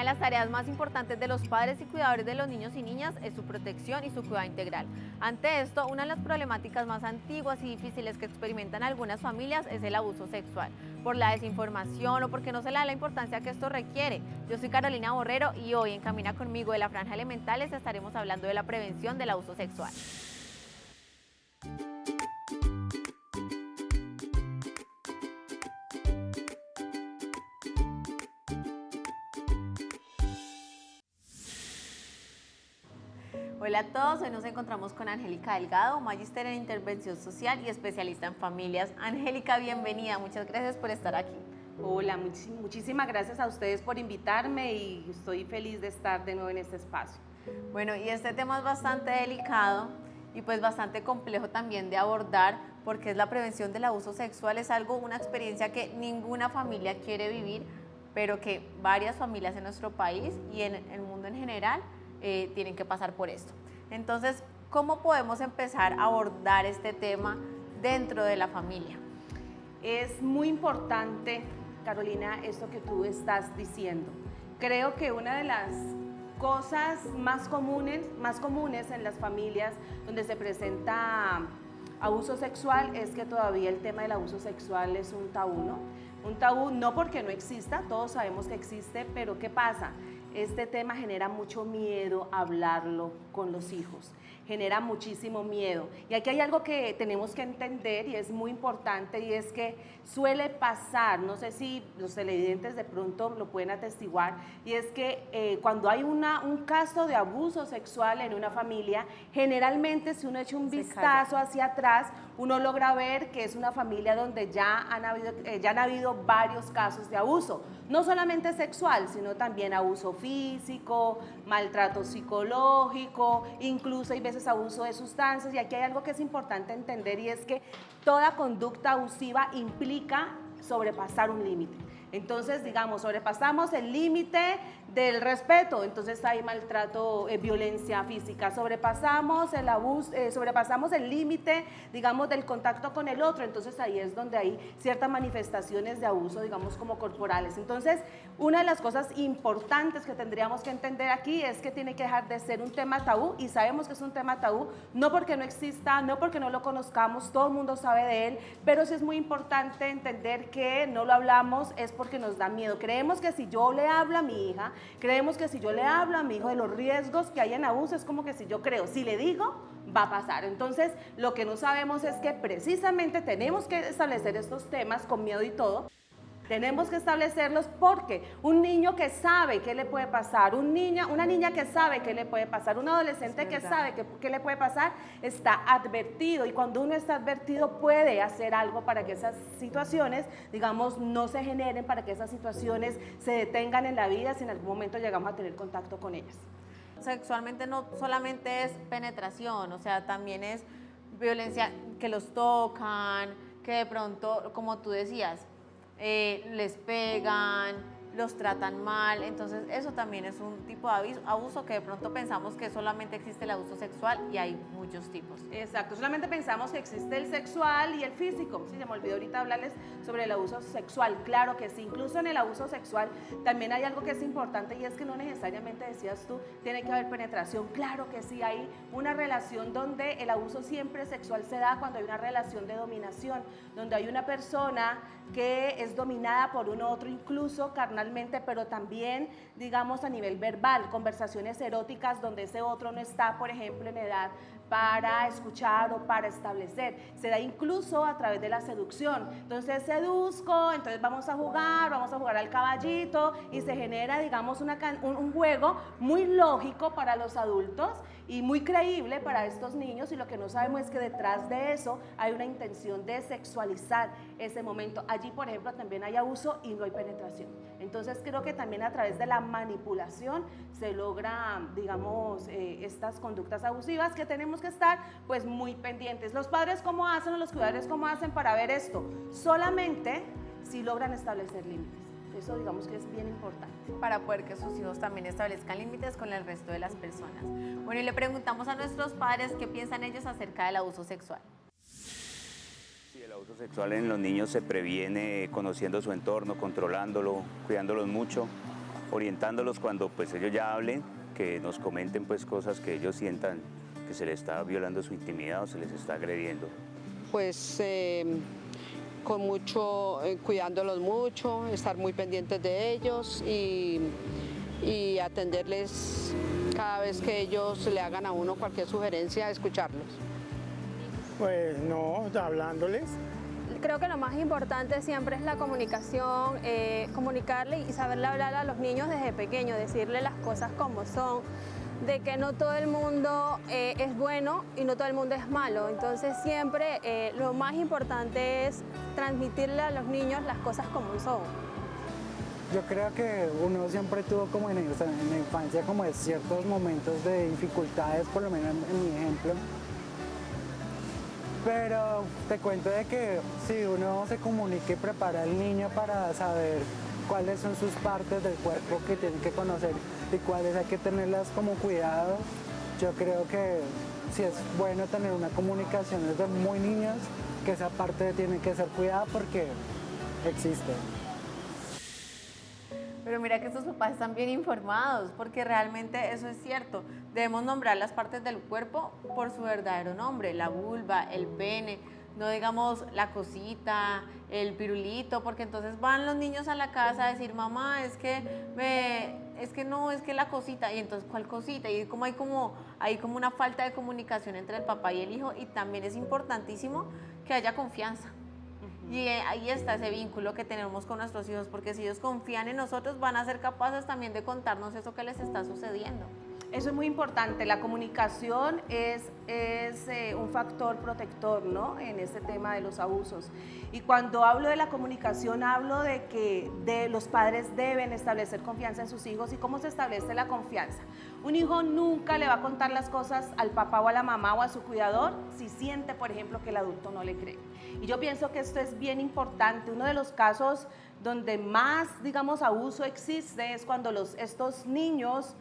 de las tareas más importantes de los padres y cuidadores de los niños y niñas es su protección y su cuidado integral. Ante esto, una de las problemáticas más antiguas y difíciles que experimentan algunas familias es el abuso sexual, por la desinformación o porque no se le da la importancia que esto requiere. Yo soy Carolina Borrero y hoy en Camina Conmigo de la Franja Elementales estaremos hablando de la prevención del abuso sexual. Hola a todos, hoy nos encontramos con Angélica Delgado, magíster en intervención social y especialista en familias. Angélica, bienvenida, muchas gracias por estar aquí. Hola, muchísimas gracias a ustedes por invitarme y estoy feliz de estar de nuevo en este espacio. Bueno, y este tema es bastante delicado y pues bastante complejo también de abordar porque es la prevención del abuso sexual, es una experiencia que ninguna familia quiere vivir, pero que varias familias en nuestro país y en el mundo en general tienen que pasar por esto. Entonces, ¿cómo podemos empezar a abordar este tema dentro de la familia? Es muy importante, Carolina, esto que tú estás diciendo. Creo que una de las cosas más comunes en las familias donde se presenta abuso sexual es que todavía el tema del abuso sexual es un tabú, ¿no? Un tabú no porque no exista, todos sabemos que existe, pero ¿qué pasa? Este tema genera mucho miedo hablarlo con los hijos, genera muchísimo miedo. Y aquí hay algo que tenemos que entender y es muy importante y es que suele pasar, no sé si los televidentes de pronto lo pueden atestiguar, y es que cuando hay un caso de abuso sexual en una familia, generalmente si uno echa un vistazo hacia atrás, uno logra ver que es una familia donde ya han habido varios casos de abuso, no solamente sexual, sino también abuso físico, maltrato psicológico, incluso hay veces abuso de sustancias. Y aquí hay algo que es importante entender y es que toda conducta abusiva implica sobrepasar un límite. Entonces, digamos, sobrepasamos el límite del respeto, entonces hay maltrato, violencia física, sobrepasamos el abuso, sobrepasamos el límite, digamos, del contacto con el otro, entonces ahí es donde hay ciertas manifestaciones de abuso, digamos, como corporales. Entonces, una de las cosas importantes que tendríamos que entender aquí es que tiene que dejar de ser un tema tabú, y sabemos que es un tema tabú, no porque no exista, no porque no lo conozcamos, todo el mundo sabe de él, pero sí es muy importante entender que no lo hablamos es porque nos da miedo. Creemos que si yo le hablo a mi hija, creemos que si yo le hablo a mi hijo de los riesgos que hay en abuso, es como que si yo creo, si le digo, va a pasar. Entonces, lo que no sabemos es que precisamente tenemos que establecer estos temas con miedo y todo. Tenemos que establecerlos porque un niño que sabe qué le puede pasar, una niña que sabe qué le puede pasar, un adolescente que sabe qué le puede pasar, está advertido, y cuando uno está advertido puede hacer algo para que esas situaciones, digamos, no se generen, para que esas situaciones se detengan en la vida si en algún momento llegamos a tener contacto con ellas. Sexualmente no solamente es penetración, o sea, también es violencia que los tocan, que de pronto, como tú decías, les pegan, los tratan mal, entonces eso también es un tipo de abuso que de pronto pensamos que solamente existe el abuso sexual y hay muchos tipos. Exacto, solamente pensamos que existe el sexual y el físico. Sí, se me olvidó ahorita hablarles sobre el abuso sexual, claro que sí, incluso en el abuso sexual también hay algo que es importante y es que no necesariamente, decías tú, tiene que haber penetración, claro que sí, hay una relación donde el abuso siempre sexual se da cuando hay una relación de dominación, donde hay una persona que es dominada por un otro, incluso carnalmente, pero también, digamos, a nivel verbal, conversaciones eróticas donde ese otro no está, por ejemplo, en edad para escuchar o para establecer. Se da incluso a través de la seducción. Entonces seduzco, entonces vamos a jugar al caballito y se genera, digamos, un juego muy lógico para los adultos y muy creíble para estos niños, y lo que no sabemos es que detrás de eso hay una intención de sexualizar ese momento. Allí, por ejemplo, también hay abuso y no hay penetración. Entonces creo que también a través de la manipulación se logra, digamos, estas conductas abusivas que tenemos que estar pues muy pendientes. Los padres cómo hacen o los cuidadores cómo hacen para ver esto, solamente si logran establecer límites. Eso digamos que es bien importante. Para poder que sus hijos también establezcan límites con el resto de las personas. Bueno, y le preguntamos a nuestros padres qué piensan ellos acerca del abuso sexual. Sí, el abuso sexual en los niños se previene conociendo su entorno, controlándolo, cuidándolos mucho, orientándolos cuando pues ellos ya hablen, que nos comenten pues cosas que ellos sientan que se les está violando su intimidad o se les está agrediendo. Pues con mucho, cuidándolos mucho, estar muy pendientes de ellos y atenderles cada vez que ellos le hagan a uno cualquier sugerencia, escucharlos. Pues no, hablándoles. Creo que lo más importante siempre es la comunicación, comunicarle y saberle hablar a los niños desde pequeños, decirle las cosas como son, de que no todo el mundo es bueno y no todo el mundo es malo. Entonces siempre lo más importante es transmitirle a los niños las cosas como son. Yo creo que uno siempre tuvo como en la infancia como ciertos momentos de dificultades, por lo menos en mi ejemplo. Pero te cuento de que si uno se comunica y prepara al niño para saber cuáles son sus partes del cuerpo que tienen que conocer y cuáles hay que tenerlas como cuidado, yo creo que sí es bueno tener una comunicación desde muy niños, que esa parte tiene que ser cuidada porque existe. Pero mira que estos papás están bien informados, porque realmente eso es cierto. Debemos nombrar las partes del cuerpo por su verdadero nombre, la vulva, el pene, no digamos la cosita, el pirulito, porque entonces van los niños a la casa a decir, mamá, es que la cosita, y entonces, ¿cuál cosita? Y como hay como una falta de comunicación entre el papá y el hijo, y también es importantísimo que haya confianza. Y ahí está ese vínculo que tenemos con nuestros hijos, porque si ellos confían en nosotros, van a ser capaces también de contarnos eso que les está sucediendo. Eso es muy importante, la comunicación es un factor protector, ¿no?, en este tema de los abusos. Y cuando hablo de la comunicación, hablo de que los padres deben establecer confianza en sus hijos. ¿Y cómo se establece la confianza? Un hijo nunca le va a contar las cosas al papá o a la mamá o a su cuidador si siente, por ejemplo, que el adulto no le cree. Y yo pienso que esto es bien importante. Uno de los casos donde más, digamos, abuso existe es cuando estos niños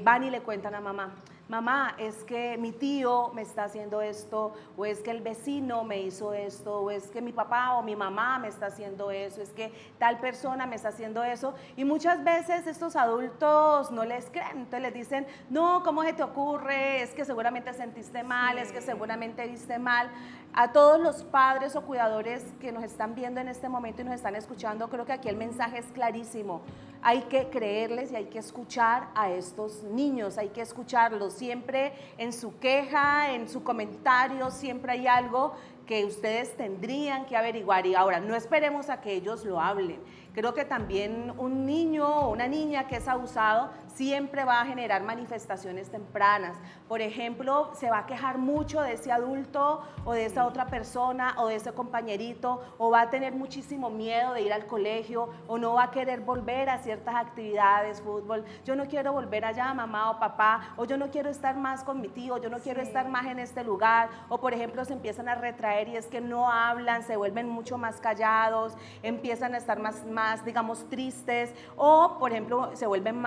van y le cuentan a mamá, mamá, es que mi tío me está haciendo esto, o es que el vecino me hizo esto, o es que mi papá o mi mamá me está haciendo eso, es que tal persona me está haciendo eso. Y muchas veces estos adultos no les creen, entonces les dicen, no, ¿cómo se te ocurre? Es que seguramente sentiste mal, es que seguramente viste mal. A todos los padres o cuidadores que nos están viendo en este momento y nos están escuchando, creo que aquí el mensaje es clarísimo. Hay que creerles y hay que escuchar a estos niños, hay que escucharlos. Siempre en su queja, en su comentario, siempre hay algo que ustedes tendrían que averiguar. Y ahora, no esperemos a que ellos lo hablen. Creo que también un niño o una niña que es abusado siempre va a generar manifestaciones tempranas. Por ejemplo, se va a quejar mucho de ese adulto o de esa otra persona o de ese compañerito, o va a tener muchísimo miedo de ir al colegio, o no va a querer volver a ciertas actividades, fútbol. Yo no quiero volver allá, mamá o papá, o yo no quiero estar más con mi tío, yo no quiero estar más en este lugar. O por ejemplo, se empiezan a retraer y es que no hablan, se vuelven mucho más callados, empiezan a estar más digamos, tristes, o por ejemplo, se vuelven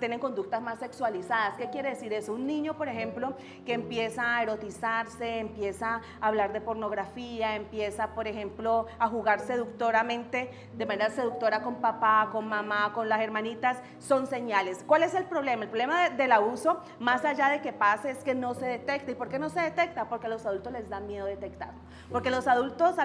tienen conductas más sexualizadas. ¿Qué quiere decir eso? Un niño, por ejemplo, que empieza a erotizarse, empieza a hablar de pornografía, empieza, por ejemplo, a jugar seductoramente, de manera seductora con papá, con mamá, con las hermanitas, son señales. ¿Cuál es el problema? El problema del abuso, más allá de que pase, es que no se detecta. ¿Y por qué no se detecta? Porque a los adultos les da miedo detectarlo. Porque a los adultos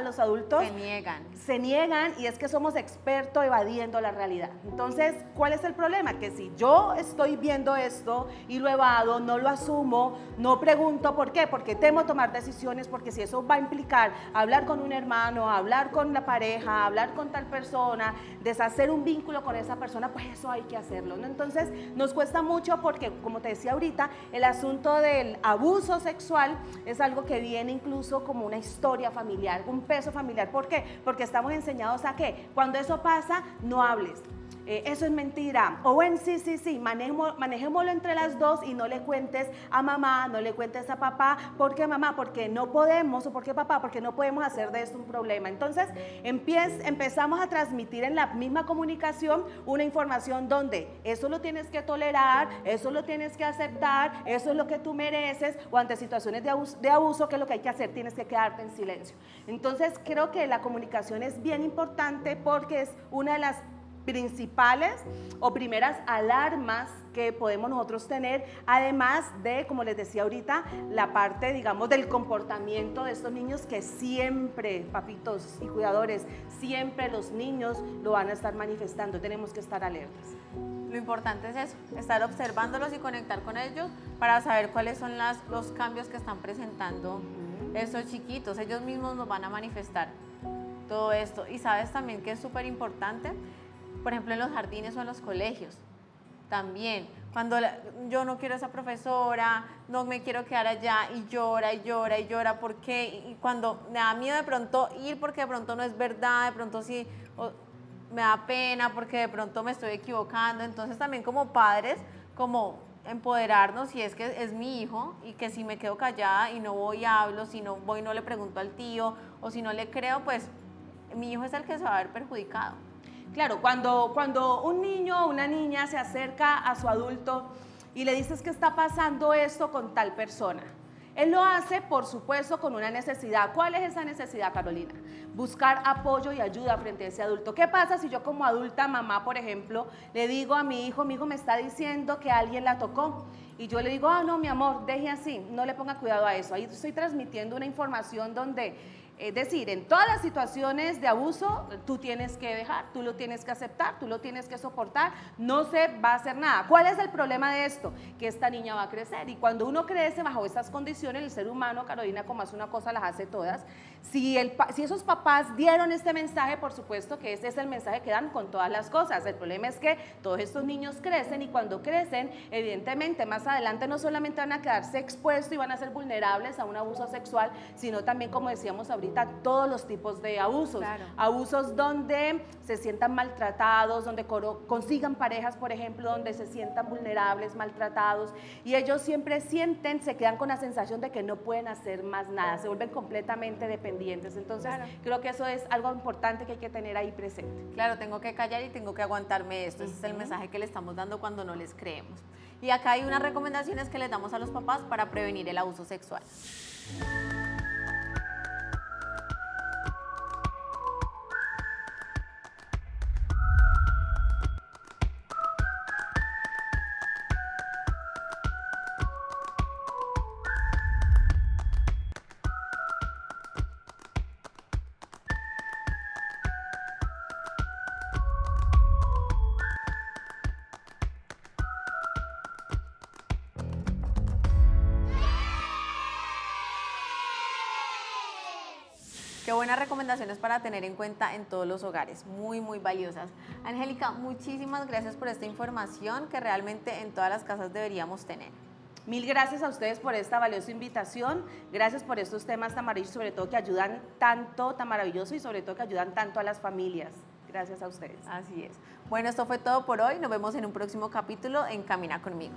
se niegan, y es que somos expertos evadiendo la realidad. Entonces, ¿cuál es el problema? Que si yo estoy viendo esto y lo evado, no lo asumo, no pregunto por qué, porque temo tomar decisiones, porque si eso va a implicar hablar con un hermano, hablar con la pareja, hablar con tal persona, deshacer un vínculo con esa persona, pues eso hay que hacerlo, ¿no? Entonces, nos cuesta mucho porque, como te decía ahorita, el asunto del abuso sexual es algo que viene incluso como una historia familiar, un peso familiar. ¿Por qué? Porque estamos enseñados a que cuando eso pasa, no hables. Eso es mentira. O bueno, sí, manejémoslo entre las dos y no le cuentes a mamá, no le cuentes a papá. ¿Por qué mamá? Porque no podemos, o ¿por qué papá? Porque no podemos hacer de esto un problema. Entonces empezamos a transmitir en la misma comunicación una información donde eso lo tienes que tolerar, eso lo tienes que aceptar, eso es lo que tú mereces, o ante situaciones de abuso, ¿qué es lo que hay que hacer? Tienes que quedarte en silencio. Entonces creo que la comunicación es bien importante porque es una de las principales o primeras alarmas que podemos nosotros tener, además de, como les decía ahorita, la parte, digamos, del comportamiento de estos niños que siempre, papitos y cuidadores, siempre los niños lo van a estar manifestando, tenemos que estar alertas. Lo importante es eso, estar observándolos y conectar con ellos para saber cuáles son los cambios que están presentando esos chiquitos. Ellos mismos nos van a manifestar todo esto. Y sabes también que es súper importante, por ejemplo, en los jardines o en los colegios. También, cuando yo no quiero a esa profesora, no me quiero quedar allá y llora y llora y llora, ¿por qué? Y cuando me da miedo de pronto ir porque de pronto no es verdad, de pronto sí, me da pena porque de pronto me estoy equivocando. Entonces también como padres, como empoderarnos, si es que es mi hijo y que si me quedo callada y no voy y hablo, si no voy y no le pregunto al tío o si no le creo, pues mi hijo es el que se va a ver perjudicado. Claro, cuando un niño o una niña se acerca a su adulto y le dices que está pasando esto con tal persona, él lo hace, por supuesto, con una necesidad. ¿Cuál es esa necesidad, Carolina? Buscar apoyo y ayuda frente a ese adulto. ¿Qué pasa si yo como adulta, mamá, por ejemplo, le digo a mi hijo me está diciendo que alguien la tocó? Y yo le digo, no, mi amor, deje así, no le ponga cuidado a eso. Ahí estoy transmitiendo una información donde, es decir, en todas las situaciones de abuso, tú tienes que dejar, tú lo tienes que aceptar, tú lo tienes que soportar, no se va a hacer nada. ¿Cuál es el problema de esto? Que esta niña va a crecer y cuando uno crece bajo estas condiciones, el ser humano, Carolina, como hace una cosa, las hace todas. Si esos papás dieron este mensaje, por supuesto que ese es el mensaje que dan con todas las cosas. El problema es que todos estos niños crecen y cuando crecen, evidentemente, más adelante no solamente van a quedarse expuestos y van a ser vulnerables a un abuso sexual, sino también, como decíamos ahorita, todos los tipos de abusos. Claro. Abusos donde se sientan maltratados, donde consigan parejas, por ejemplo, donde se sientan vulnerables, maltratados, y ellos siempre se quedan con la sensación de que no pueden hacer más nada, se vuelven completamente dependientes. Entonces, claro, creo que eso es algo importante que hay que tener ahí presente. Claro, tengo que callar y tengo que aguantarme esto. Ese es el mensaje que le estamos dando cuando no les creemos. Y acá hay unas recomendaciones que les damos a los papás para prevenir el abuso sexual. Qué buenas recomendaciones para tener en cuenta en todos los hogares, muy, muy valiosas. Angélica, muchísimas gracias por esta información que realmente en todas las casas deberíamos tener. Mil gracias a ustedes por esta valiosa invitación, gracias por estos temas tan maravillosos, sobre todo que ayudan tanto, tan maravilloso y sobre todo que ayudan tanto a las familias. Gracias a ustedes. Así es. Bueno, esto fue todo por hoy, nos vemos en un próximo capítulo en Camina Conmigo.